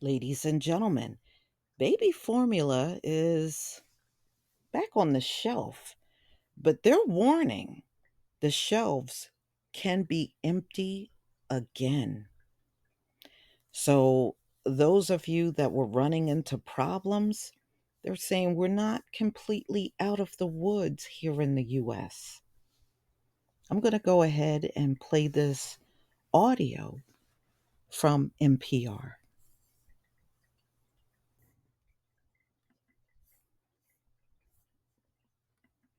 Ladies and gentlemen, baby formula is back on the shelf, but they're warning the shelves can be empty again. So, those of you that were running into problems, they're saying we're not completely out of the woods here in the US. I'm going to go ahead and play this audio from NPR.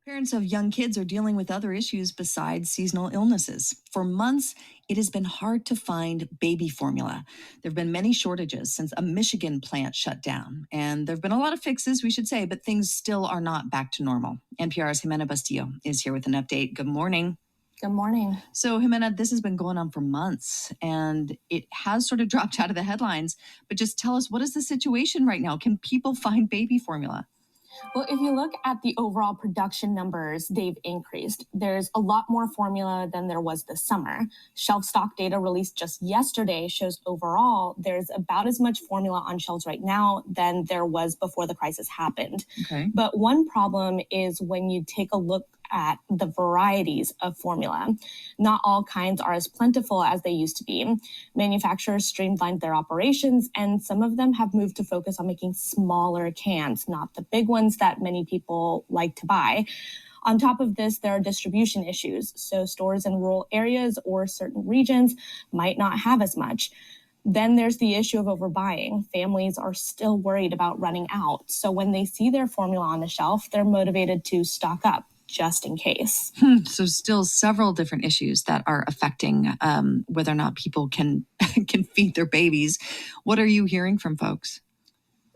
Parents of young kids are dealing with other issues besides seasonal illnesses. For months, it has been hard to find baby formula. There have been many shortages since a Michigan plant shut down. And there have been a lot of fixes, we should say, but things still are not back to normal. NPR's Jimena Bastillo is here with an update. Good morning. Good morning. So, Jimena, this has been going on for months and it has sort of dropped out of the headlines. But just tell us, what is the situation right now? Can people find baby formula? Well, if you look at the overall production numbers, they've increased. There's a lot more formula than there was this summer. Shelf stock data released just yesterday shows overall there's about as much formula on shelves right now than there was before the crisis happened. Okay. But one problem is when you take a look at the varieties of formula. Not all kinds are as plentiful as they used to be. Manufacturers streamlined their operations, and some of them have moved to focus on making smaller cans, not the big ones that many people like to buy. On top of this, there are distribution issues. So stores in rural areas or certain regions might not have as much. Then there's the issue of overbuying. Families are still worried about running out. So when they see their formula on the shelf, they're motivated to stock up just in case. So still several different issues that are affecting whether or not people can can feed their babies. What are you hearing from folks?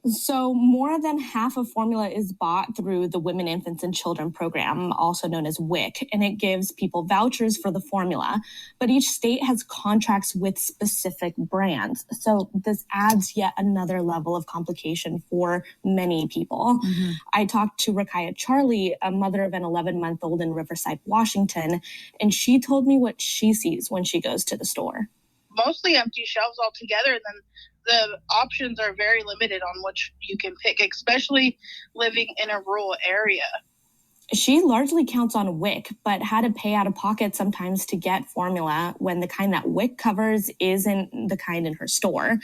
So more than half of formula is bought through the Women, Infants, and Children program, also known as WIC, and it gives people vouchers for the formula. But each state has contracts with specific brands. So this adds yet another level of complication for many people. Mm-hmm. I talked to Rakaya Charlie, a mother of an 11-month-old in Riverside, Washington, and she told me what she sees when she goes to the store. Mostly empty shelves altogether, and then the options are very limited on which you can pick, especially living in a rural area. She largely counts on WIC, but had to pay out of pocket sometimes to get formula when the kind that WIC covers isn't the kind in her store.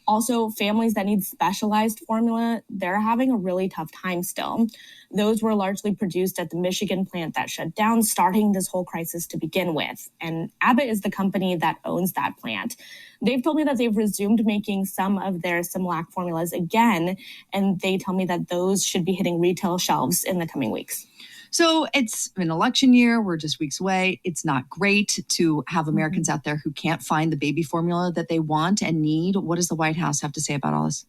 Also, families that need specialized formula, they're having a really tough time still. Those were largely produced at the Michigan plant that shut down, starting this whole crisis to begin with. And Abbott is the company that owns that plant. They've told me that they've resumed making some of their Similac formulas again, and they tell me that those should be hitting retail shelves in the coming weeks. So it's an election year. We're just weeks away. It's not great to have Americans out there who can't find the baby formula that they want and need. What does the White House have to say about all this?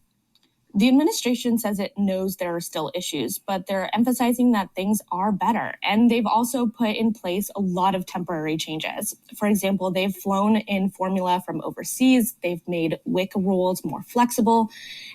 The administration says it knows there are still issues, but they're emphasizing that things are better. And they've also put in place a lot of temporary changes. For example, they've flown in formula from overseas. They've made WIC rules more flexible.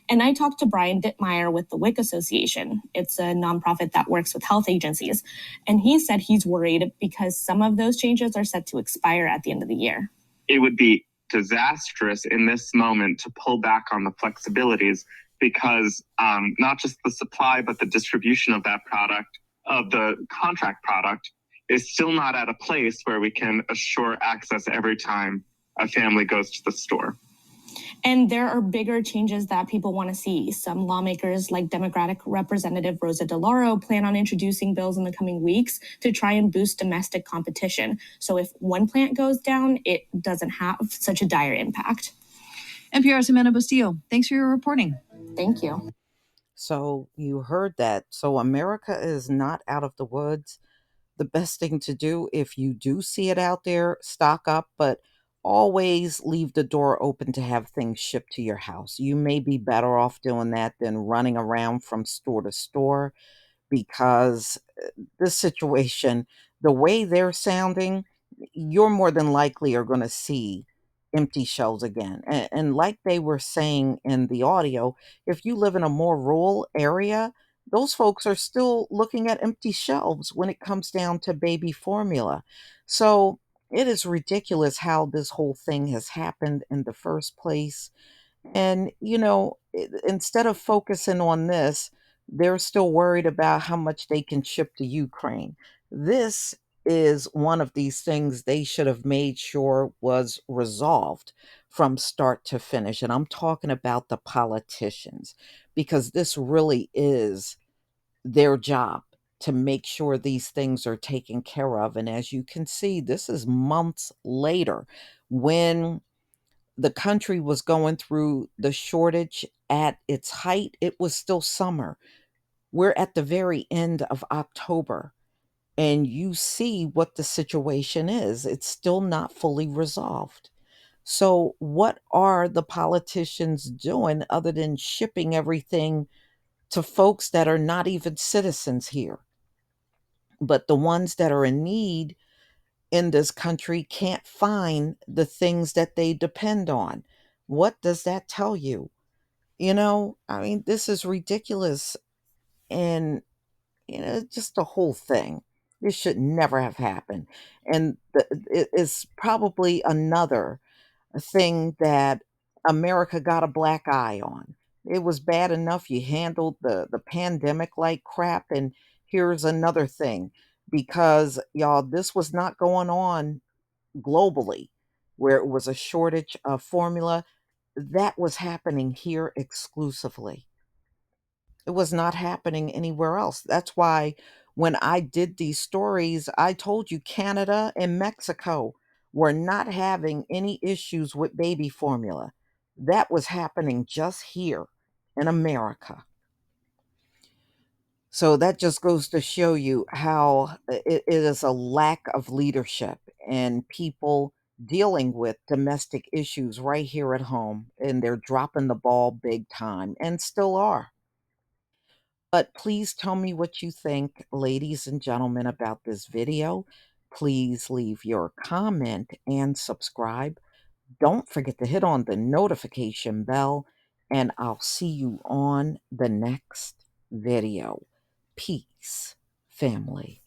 And I talked to Brian Dittmeyer with the WIC Association. It's a nonprofit that works with health agencies. And he said he's worried because some of those changes are set to expire at the end of the year. It would be disastrous in this moment to pull back on the flexibilities because not just the supply, but the distribution of that product, of the contract product, is still not at a place where we can assure access every time a family goes to the store. And there are bigger changes that people want to see. Some lawmakers, like Democratic Representative Rosa DeLauro, plan on introducing bills in the coming weeks to try and boost domestic competition. So if one plant goes down, it doesn't have such a dire impact. NPR's Jimena Bustillo, thanks for your reporting. Thank you. So you heard that. So America is not out of the woods. The best thing to do if you do see it out there, stock up, but always leave the door open to have things shipped to your house. You may be better off doing that than running around from store to store because this situation, the way they're sounding, you're more than likely are going to see empty shelves again. And like they were saying in the audio, if you live in a more rural area, those folks are still looking at empty shelves when it comes down to baby formula. So it is ridiculous how this whole thing has happened in the first place. And, instead of focusing on this, they're still worried about how much they can ship to Ukraine. This is one of these things they should have made sure was resolved from start to finish. And I'm talking about the politicians, because this really is their job to make sure these things are taken care of. And as you can see, this is months later when the country was going through the shortage at its height. It was still summer. We're at the very end of October, and you see what the situation is. It's still not fully resolved. So, what are the politicians doing other than shipping everything to folks that are not even citizens here? But the ones that are in need in this country can't find the things that they depend on. What does that tell you? I mean, this is ridiculous. And, just the whole thing. This should never have happened. And it is probably another thing that America got a black eye on. It was bad enough you handled the pandemic like crap. And here's another thing, because, y'all, this was not going on globally where it was a shortage of formula. That was happening here exclusively. It was not happening anywhere else. That's why when I did these stories, I told you Canada and Mexico were not having any issues with baby formula. That was happening just here in America. So that just goes to show you how it is a lack of leadership and people dealing with domestic issues right here at home. And they're dropping the ball big time and still are. But please tell me what you think, ladies and gentlemen, about this video. Please leave your comment and subscribe. Don't forget to hit on the notification bell, and I'll see you on the next video. Peace, family.